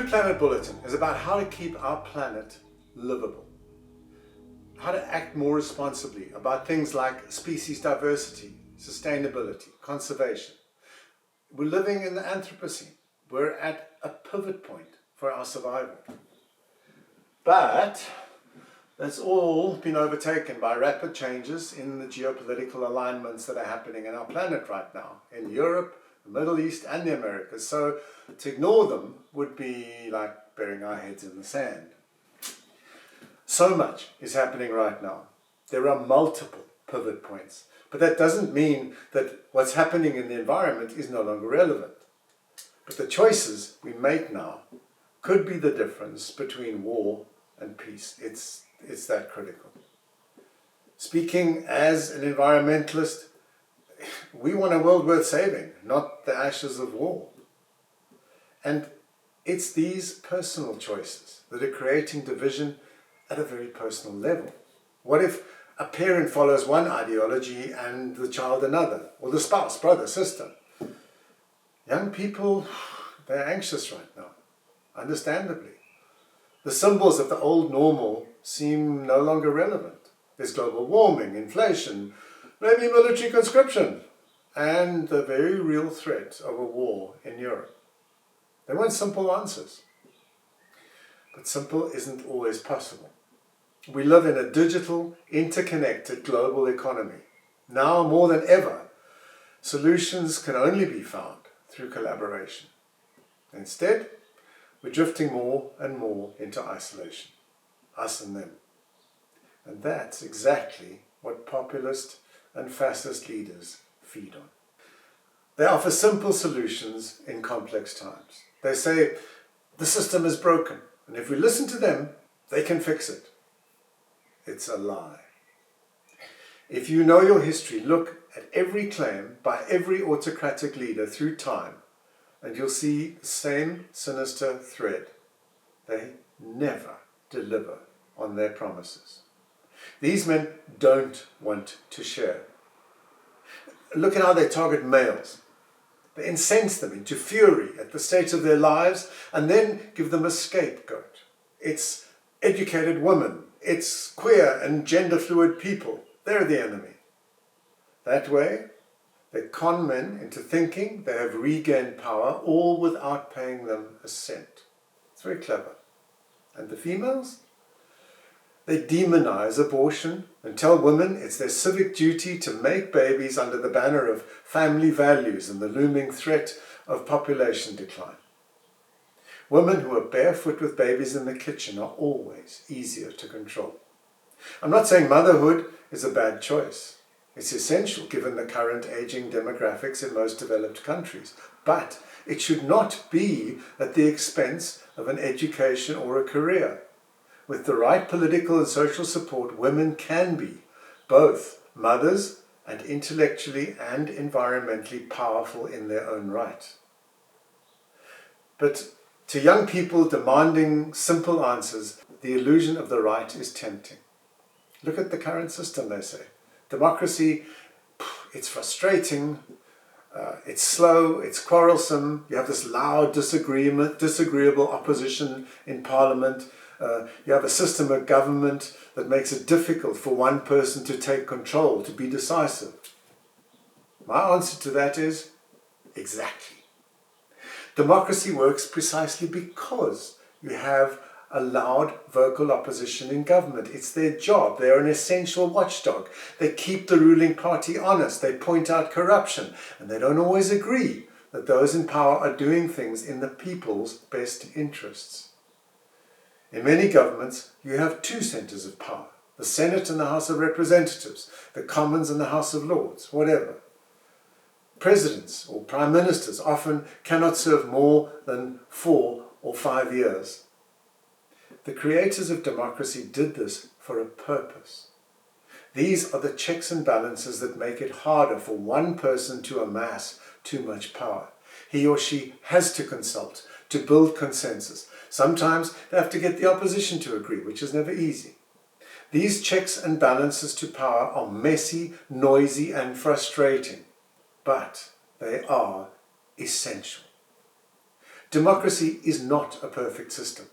Blue Planet Bulletin is about how to keep our planet livable, how to act more responsibly about things like species diversity, sustainability, conservation. We're living in the Anthropocene. We're at a pivot point for our survival. But that's all been overtaken by rapid changes in the geopolitical alignments that are happening in our planet right now, in Europe, the Middle East, and the Americas. So to ignore them would be like burying our heads in the sand. So much is happening right now. There are multiple pivot points, but that doesn't mean that what's happening in the environment is no longer relevant. But the choices we make now could be the difference between war and peace. It's that critical. Speaking as an environmentalist, we want a world worth saving, not the ashes of war. And it's these personal choices that are creating division at a very personal level. What if a parent follows one ideology and the child another, or the spouse, brother, sister? Young people, they're anxious right now, understandably. The symbols of the old normal seem no longer relevant. There's global warming, inflation, maybe military conscription, and the very real threat of a war in Europe. They want simple answers. But simple isn't always possible. We live in a digital, interconnected global economy. Now more than ever, solutions can only be found through collaboration. Instead, we're drifting more and more into isolation, us and them. And that's exactly what populist and fascist leaders feed on. They offer simple solutions in complex times. They say the system is broken, and if we listen to them, they can fix it. It's a lie. If you know your history, look at every claim by every autocratic leader through time, and you'll see the same sinister thread. They never deliver on their promises. These men don't want to share. Look at how they target males. They incense them into fury at the state of their lives and then give them a scapegoat. It's educated women. It's queer and gender fluid people. They're the enemy. That way, they con men into thinking they have regained power, all without paying them a cent. It's very clever. And the females? They demonize abortion and tell women it's their civic duty to make babies under the banner of family values and the looming threat of population decline. Women who are barefoot with babies in the kitchen are always easier to control. I'm not saying motherhood is a bad choice. It's essential given the current aging demographics in most developed countries. But it should not be at the expense of an education or a career. With the right political and social support, women can be both mothers and intellectually and environmentally powerful in their own right. But to young people demanding simple answers, the illusion of the right is tempting. Look at the current system, they say. Democracy, it's frustrating, it's slow, it's quarrelsome, you have this loud disagreeable opposition in parliament, you have a system of government that makes it difficult for one person to take control, to be decisive. My answer to that is exactly. Democracy works precisely because you have a loud vocal opposition in government. It's their job. They're an essential watchdog. They keep the ruling party honest. They point out corruption. And they don't always agree that those in power are doing things in the people's best interests. In many governments, you have two centres of power. The Senate and the House of Representatives. The Commons and the House of Lords. Whatever. Presidents or prime ministers often cannot serve more than 4 or 5 years. The creators of democracy did this for a purpose. These are the checks and balances that make it harder for one person to amass too much power. He or she has to consult, to build consensus. Sometimes they have to get the opposition to agree, which is never easy. These checks and balances to power are messy, noisy, and frustrating, but they are essential. Democracy is not a perfect system.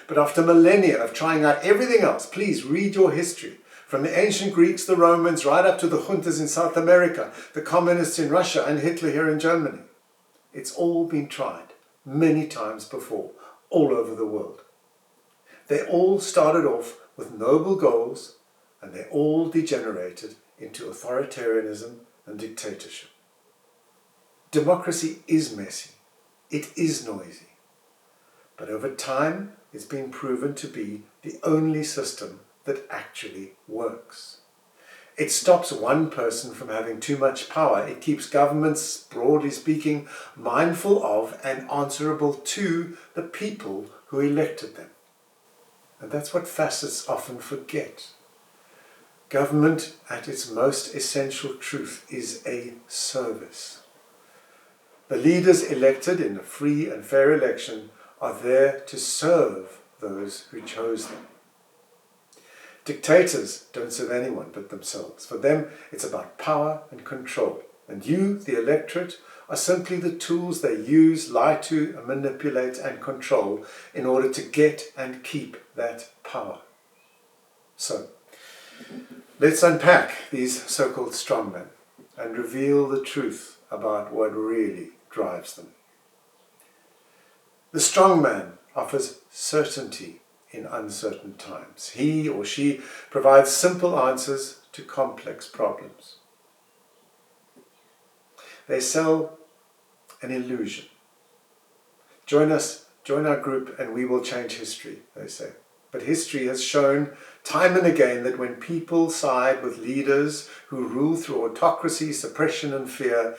But after millennia of trying out everything else, please read your history. From the ancient Greeks, the Romans, right up to the juntas in South America, the communists in Russia and Hitler here in Germany. It's all been tried many times before, all over the world. They all started off with noble goals, and they all degenerated into authoritarianism and dictatorship. Democracy is messy. It is noisy. But over time, it's been proven to be the only system that actually works. It stops one person from having too much power. It keeps governments, broadly speaking, mindful of and answerable to the people who elected them. And that's what fascists often forget. Government, at its most essential truth, is a service. The leaders elected in a free and fair election are there to serve those who chose them. Dictators don't serve anyone but themselves. For them, it's about power and control. And you, the electorate, are simply the tools they use, lie to, manipulate and control in order to get and keep that power. So, let's unpack these so-called strongmen and reveal the truth about what really drives them. The strongman offers certainty in uncertain times. He or she provides simple answers to complex problems. They sell an illusion. Join our group and we will change history, they say. But history has shown time and again that when people side with leaders who rule through autocracy, suppression and fear,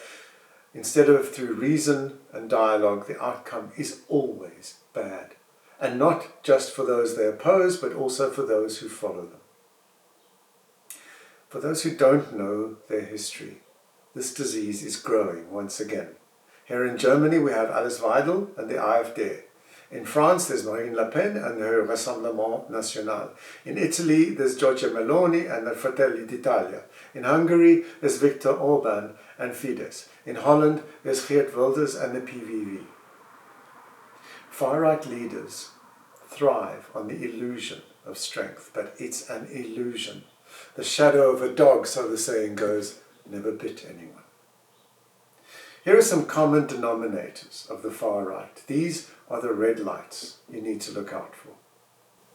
instead of through reason and dialogue, the outcome is always bad. And not just for those they oppose, but also for those who follow them. For those who don't know their history, this disease is growing once again. Here in Germany we have Alice Weidel and the AfD. In France there's Marine Le Pen and her Rassemblement National. In Italy there's Giorgia Meloni and the Fratelli d'Italia. In Hungary there's Viktor Orban and Fidesz. In Holland there's Geert Wilders and the PVV. Far-right leaders thrive on the illusion of strength, but it's an illusion. The shadow of a dog, so the saying goes, never bit anyone. Here are some common denominators of the far right. These are the red lights you need to look out for.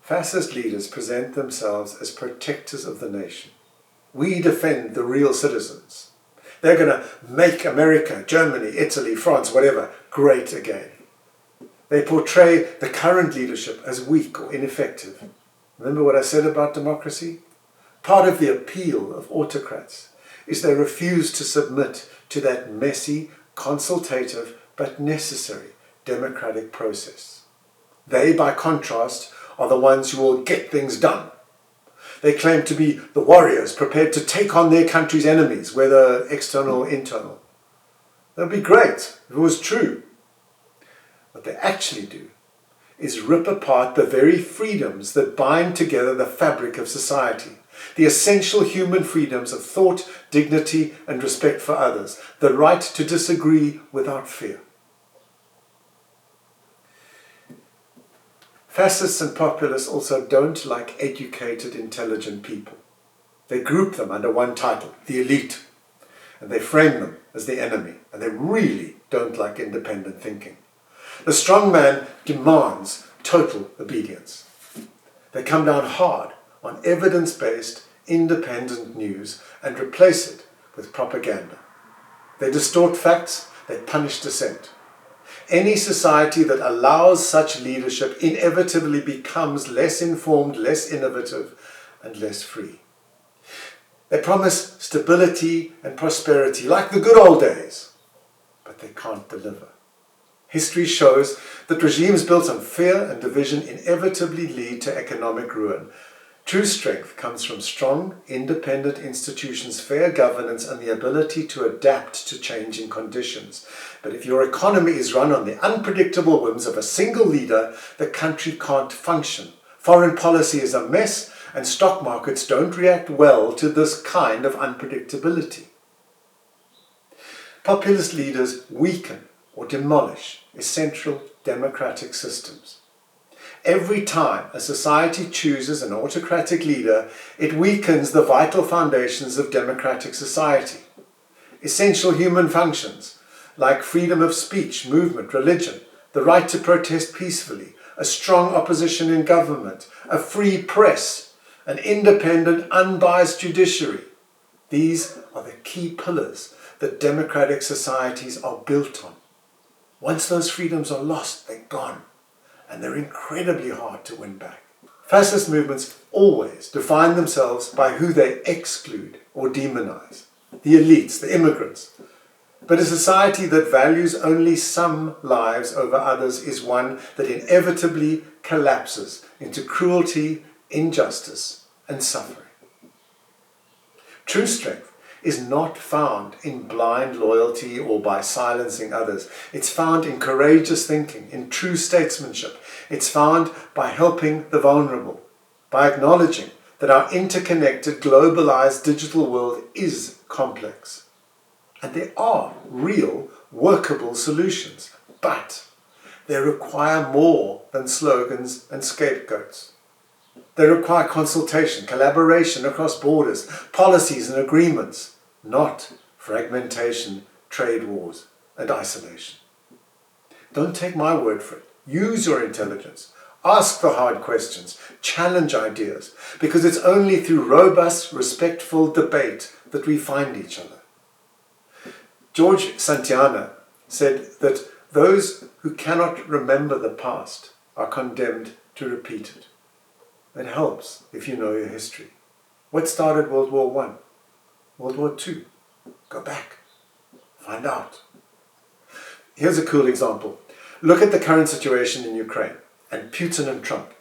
Fascist leaders present themselves as protectors of the nation. We defend the real citizens. They're going to make America, Germany, Italy, France, whatever, great again. They portray the current leadership as weak or ineffective. Remember what I said about democracy? Part of the appeal of autocrats is they refuse to submit to that messy, consultative, but necessary democratic process. They, by contrast, are the ones who will get things done. They claim to be the warriors prepared to take on their country's enemies, whether external or internal. That would be great if it was true. What they actually do is rip apart the very freedoms that bind together the fabric of society. The essential human freedoms of thought, dignity and respect for others. The right to disagree without fear. Fascists and populists also don't like educated, intelligent people. They group them under one title, the elite, and they frame them as the enemy, and they really don't like independent thinking. The strong man demands total obedience. They come down hard on evidence-based, independent news and replace it with propaganda. They distort facts, they punish dissent. Any society that allows such leadership inevitably becomes less informed, less innovative, and less free. They promise stability and prosperity like the good old days, but they can't deliver. History shows that regimes built on fear and division inevitably lead to economic ruin. True strength comes from strong, independent institutions, fair governance, and the ability to adapt to changing conditions. But if your economy is run on the unpredictable whims of a single leader, the country can't function. Foreign policy is a mess, and stock markets don't react well to this kind of unpredictability. Populist leaders weaken or demolish essential democratic systems. Every time a society chooses an autocratic leader, it weakens the vital foundations of democratic society. Essential human functions like freedom of speech, movement, religion, the right to protest peacefully, a strong opposition in government, a free press, an independent, unbiased judiciary. These are the key pillars that democratic societies are built on. Once those freedoms are lost, they're gone, and they're incredibly hard to win back. Fascist movements always define themselves by who they exclude or demonize. The elites, the immigrants. But a society that values only some lives over others is one that inevitably collapses into cruelty, injustice, and suffering. True strength is not found in blind loyalty or by silencing others. It's found in courageous thinking, in true statesmanship. It's found by helping the vulnerable, by acknowledging that our interconnected, globalized digital world is complex. And there are real, workable solutions, but they require more than slogans and scapegoats. They require consultation, collaboration across borders, policies and agreements, not fragmentation, trade wars, and isolation. Don't take my word for it. Use your intelligence. Ask the hard questions. Challenge ideas, because it's only through robust, respectful debate that we find each other. George Santayana said that those who cannot remember the past are condemned to repeat it. It helps if you know your history. What started World War I? World War II? Go back. Find out. Here's a cool example. Look at the current situation in Ukraine and Putin and Trump.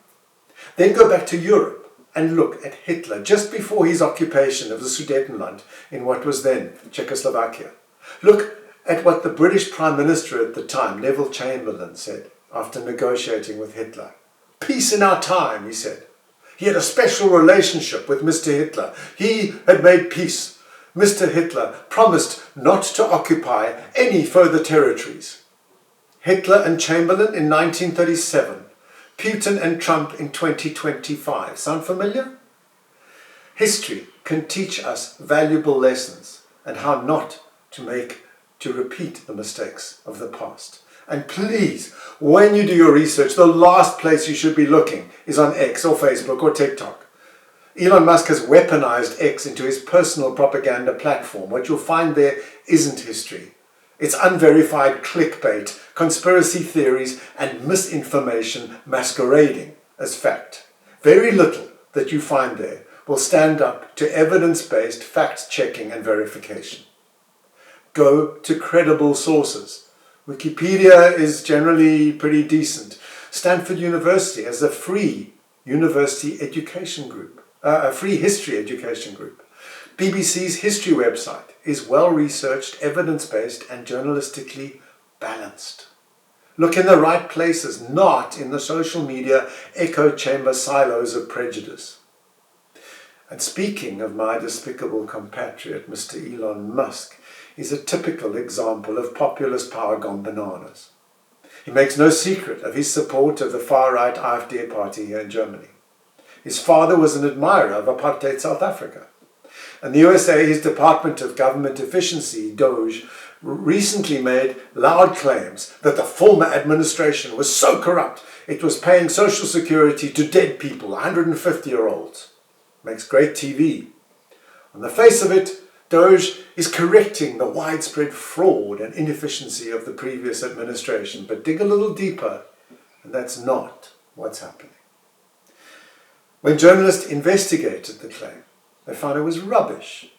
Then go back to Europe and look at Hitler just before his occupation of the Sudetenland in what was then Czechoslovakia. Look at what the British Prime Minister at the time, Neville Chamberlain, said after negotiating with Hitler. Peace in our time, he said. He had a special relationship with Mr. Hitler. He had made peace. Mr. Hitler promised not to occupy any further territories. Hitler and Chamberlain in 1937. Putin and Trump in 2025. Sound familiar? History can teach us valuable lessons and how not to repeat the mistakes of the past. And please, when you do your research, the last place you should be looking is on X or Facebook or TikTok. Elon Musk has weaponized X into his personal propaganda platform. What you'll find there isn't history. It's unverified clickbait, conspiracy theories, and misinformation masquerading as fact. Very little that you find there will stand up to evidence-based fact-checking and verification. Go to credible sources. Wikipedia is generally pretty decent. Stanford University has a free university education group, a free history education group. BBC's history website is well-researched, evidence-based, and journalistically balanced. Look in the right places, not in the social media echo chamber silos of prejudice. And speaking of my despicable compatriot, Mr. Elon Musk, is a typical example of populist power gone bananas. He makes no secret of his support of the far-right AfD party here in Germany. His father was an admirer of apartheid South Africa. In the USA, his Department of Government Efficiency, DOGE, recently made loud claims that the former administration was so corrupt it was paying Social Security to dead people, 150-year-olds. Makes great TV. On the face of it, DOGE is correcting the widespread fraud and inefficiency of the previous administration, but dig a little deeper, and that's not what's happening. When journalists investigated the claim, they found it was rubbish.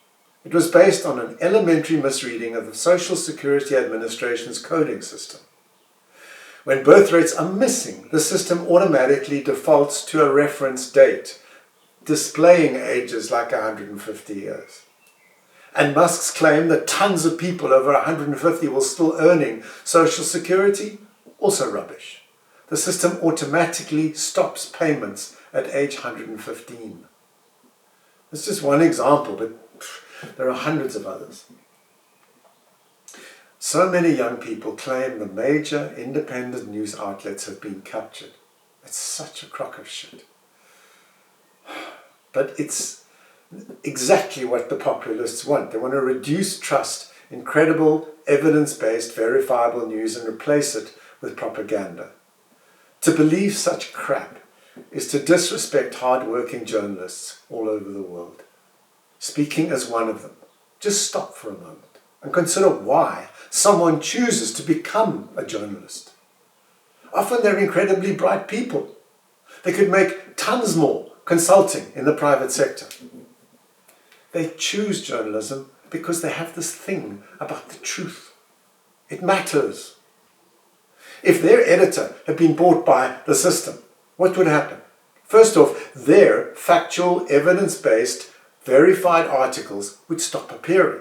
It was based on an elementary misreading of the Social Security Administration's coding system. When birth rates are missing, the system automatically defaults to a reference date, displaying ages like 150 years. And Musk's claim that tons of people over 150 will still earning Social Security, also rubbish. The system automatically stops payments at age 115. It's just one example, but there are hundreds of others. So many young people claim the major independent news outlets have been captured. It's such a crock of shit. But it's exactly what the populists want. They want to reduce trust in credible, evidence-based, verifiable news and replace it with propaganda. To believe such crap is to disrespect hard-working journalists all over the world. Speaking as one of them, just stop for a moment and consider why someone chooses to become a journalist. Often they're incredibly bright people. They could make tons more consulting in the private sector. They choose journalism because they have this thing about the truth. It matters. If their editor had been bought by the system, what would happen? First off, their factual, evidence-based, verified articles would stop appearing.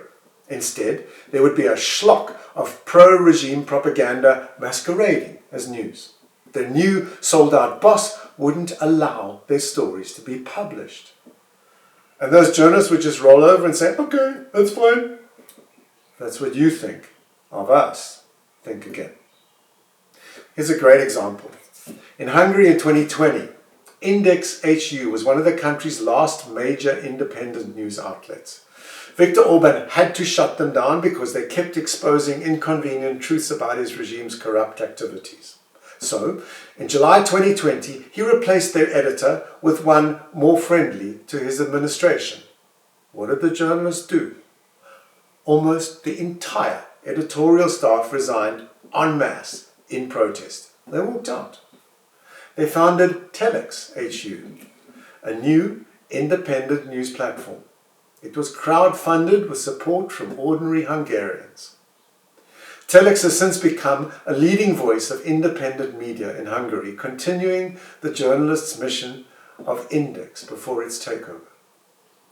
Instead, there would be a schlock of pro-regime propaganda masquerading as news. Their new sold-out boss wouldn't allow their stories to be published. And those journalists would just roll over and say, okay, that's fine. That's what you think of us. Think again. Here's a great example. In Hungary in 2020, Index HU was one of the country's last major independent news outlets. Viktor Orban had to shut them down because they kept exposing inconvenient truths about his regime's corrupt activities. So, in July 2020, he replaced their editor with one more friendly to his administration. What did the journalists do? Almost the entire editorial staff resigned en masse in protest. They walked out. They founded Telex HU, a new independent news platform. It was crowd-funded with support from ordinary Hungarians. Telex has since become a leading voice of independent media in Hungary, continuing the journalists' mission of Index before its takeover.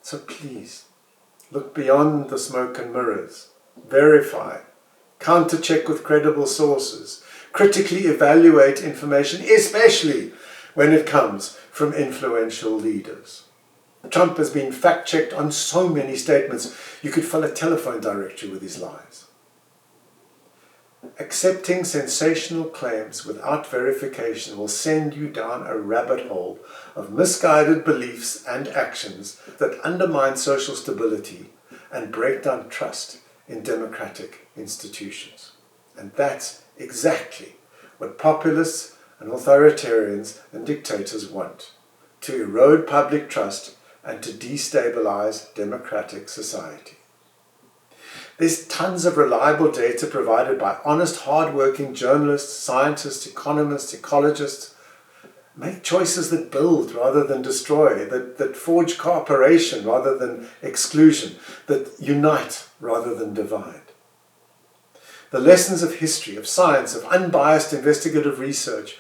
So please, look beyond the smoke and mirrors, verify, counter-check with credible sources, critically evaluate information, especially when it comes from influential leaders. Trump has been fact-checked on so many statements, you could fill a telephone directory with his lies. Accepting sensational claims without verification will send you down a rabbit hole of misguided beliefs and actions that undermine social stability and break down trust in democratic institutions. And that's exactly what populists and authoritarians and dictators want: to erode public trust and to destabilize democratic society. There's tons of reliable data provided by honest, hard-working journalists, scientists, economists, ecologists. Make choices that build rather than destroy, that forge cooperation rather than exclusion, that unite rather than divide. The lessons of history, of science, of unbiased investigative research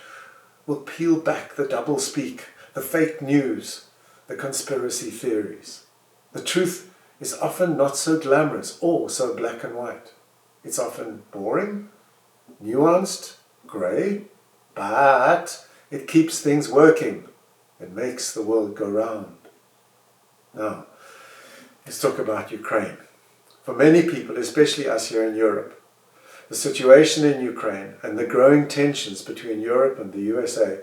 will peel back the doublespeak, the fake news, the conspiracy theories. The truth is often not so glamorous or so black and white. It's often boring, nuanced, grey, but it keeps things working. It makes the world go round. Now, let's talk about Ukraine. For many people, especially us here in Europe, the situation in Ukraine and the growing tensions between Europe and the USA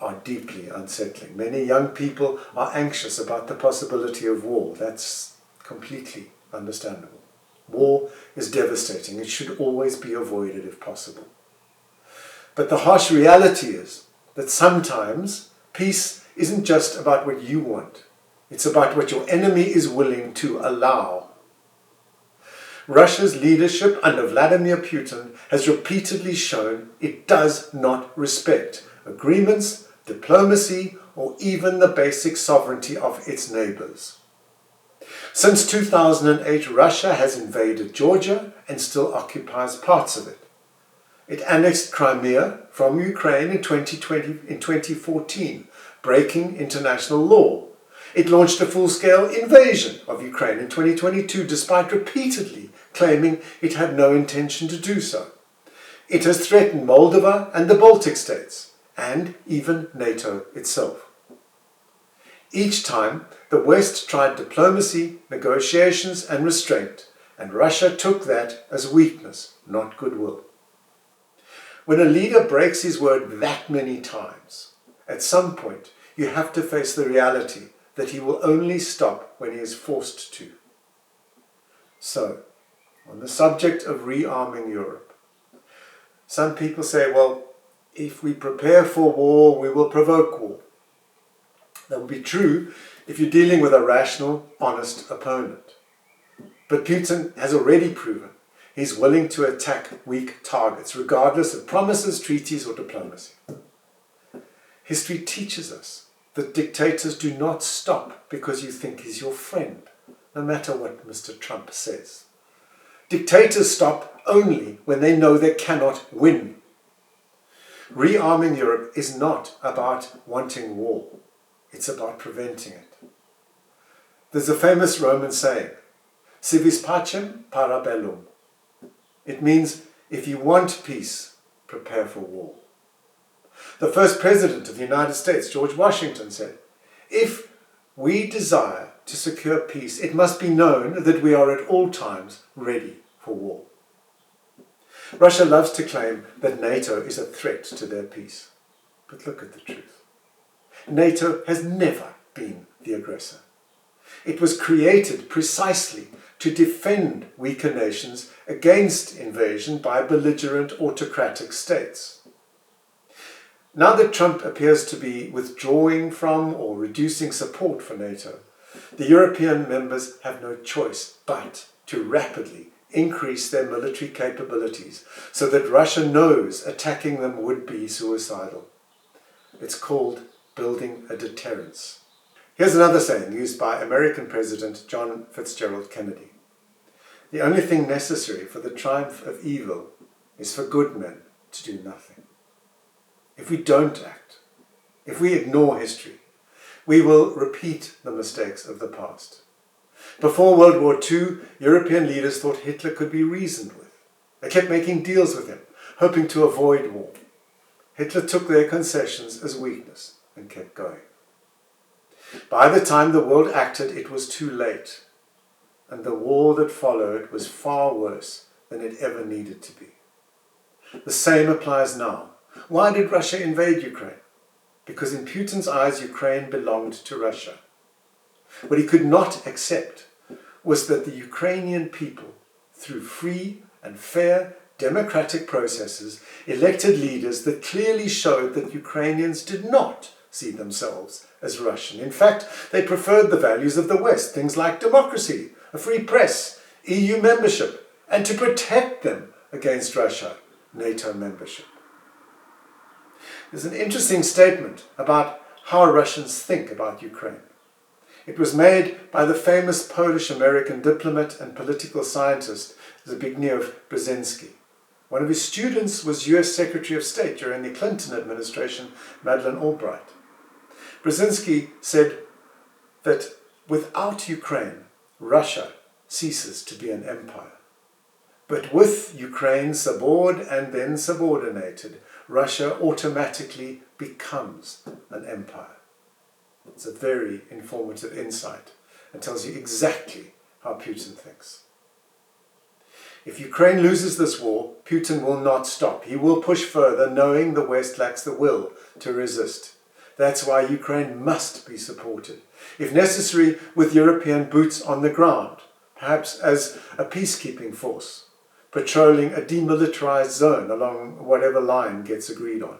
are deeply unsettling. Many young people are anxious about the possibility of war. That's completely understandable. War is devastating. It should always be avoided if possible. But the harsh reality is that sometimes peace isn't just about what you want. It's about what your enemy is willing to allow. Russia's leadership under Vladimir Putin has repeatedly shown it does not respect agreements, diplomacy, or even the basic sovereignty of its neighbors. Since 2008, Russia has invaded Georgia and still occupies parts of it. It annexed Crimea from Ukraine in 2014, breaking international law. It launched a full-scale invasion of Ukraine in 2022, despite repeatedly claiming it had no intention to do so. It has threatened Moldova and the Baltic states, and even NATO itself. Each time, the West tried diplomacy, negotiations, and restraint, And Russia took that as weakness, not goodwill. When a leader breaks his word that many times, at some point you have to face the reality that he will only stop when he is forced to. So, on the subject of rearming Europe, some people say, well, if we prepare for war, we will provoke war. That will be true if you're dealing with a rational, honest opponent. But Putin has already proven he's willing to attack weak targets, regardless of promises, treaties, or diplomacy. History teaches us that dictators do not stop because you think he's your friend, no matter what Mr. Trump says. Dictators stop only when they know they cannot win. Rearming Europe is not about wanting war. It's about preventing it. There's a famous Roman saying, "Si vis pacem, para bellum." It means, if you want peace, prepare for war. The first president of the United States, George Washington, said, "If we desire to secure peace, it must be known that we are at all times ready for war." Russia loves to claim that NATO is a threat to their peace. But look at the truth. NATO has never been the aggressor. It was created precisely to defend weaker nations against invasion by belligerent autocratic states. Now that Trump appears to be withdrawing from or reducing support for NATO, the European members have no choice but to rapidly increase their military capabilities so that Russia knows attacking them would be suicidal. It's called building a deterrence. Here's another saying used by American President John Fitzgerald Kennedy. The only thing necessary for the triumph of evil is for good men to do nothing. If we don't act, if we ignore history, we will repeat the mistakes of the past. Before World War II, European leaders thought Hitler could be reasoned with. They kept making deals with him, hoping to avoid war. Hitler took their concessions as weakness and kept going. By the time the world acted, it was too late, and the war that followed was far worse than it ever needed to be. The same applies now. Why did Russia invade Ukraine? Because in Putin's eyes, Ukraine belonged to Russia. What he could not accept was that the Ukrainian people, through free and fair democratic processes, elected leaders that clearly showed that Ukrainians did not see themselves as Russian. In fact, they preferred the values of the West, things like democracy, a free press, EU membership, and to protect them against Russia, NATO membership. There's an interesting statement about how Russians think about Ukraine. It was made by the famous Polish-American diplomat and political scientist Zbigniew Brzezinski. One of his students was US Secretary of State during the Clinton administration, Madeleine Albright. Brzezinski said that without Ukraine, Russia ceases to be an empire. But with Ukraine subordinated and then subordinated, Russia automatically becomes an empire. It's a very informative insight and tells you exactly how Putin thinks. If Ukraine loses this war, Putin will not stop. He will push further, knowing the West lacks the will to resist. That's why Ukraine must be supported, if necessary with European boots on the ground, perhaps as a peacekeeping force, patrolling a demilitarized zone along whatever line gets agreed on.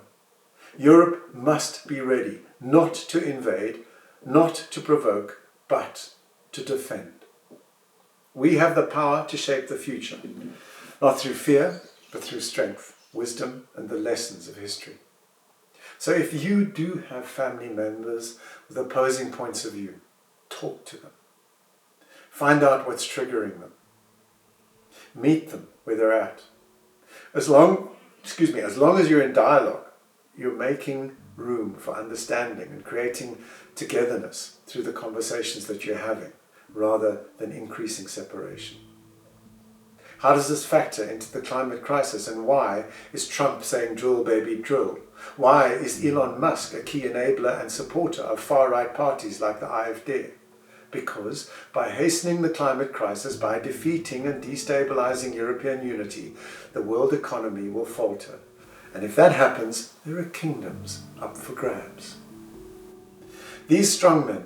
Europe must be ready, not to invade, not to provoke, but to defend. We have the power to shape the future, not through fear, but through strength, wisdom, and the lessons of history. So if you do have family members with opposing points of view, talk to them. Find out what's triggering them. Meet them where they're at. As long as you're in dialogue, you're making room for understanding and creating togetherness through the conversations that you're having, rather than increasing separation. How does this factor into the climate crisis, and why is Trump saying drill baby drill? Why is Elon Musk a key enabler and supporter of far-right parties like the AfD? because by hastening the climate crisis, by defeating and destabilizing European unity, the world economy will falter. And if that happens, there are kingdoms up for grabs. These strongmen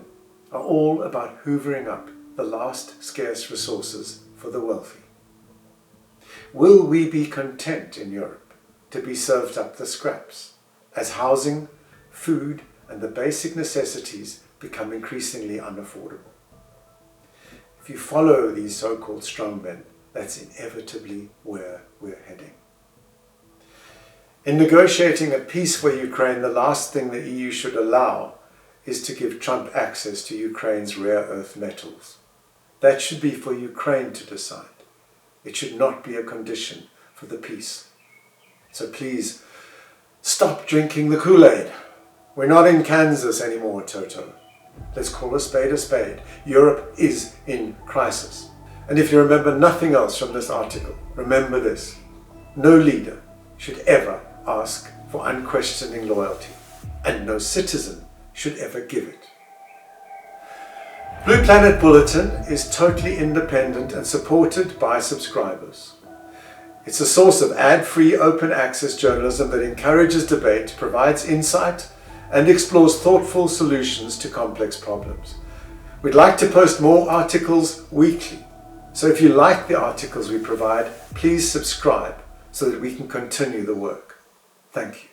are all about hoovering up the last scarce resources for the wealthy. Will we be content in Europe to be served up the scraps as housing, food, and the basic necessities become increasingly unaffordable? If you follow these so-called strongmen, that's inevitably where we're heading. In negotiating a peace for Ukraine, the last thing the EU should allow is to give Trump access to Ukraine's rare earth metals. That should be for Ukraine to decide. It should not be a condition for the peace. So please, stop drinking the Kool-Aid. We're not in Kansas anymore, Toto. Let's call a spade a spade. Europe is in crisis. And if you remember nothing else from this article, remember this. No leader should ever ask for unquestioning loyalty, and no citizen should ever give it. Blue Planet Bulletin is totally independent and supported by subscribers. It's a source of ad-free, open access journalism that encourages debate, provides insight, and explores thoughtful solutions to complex problems. We'd like to post more articles weekly, so if you like the articles we provide, please subscribe so that we can continue the work. Thank you.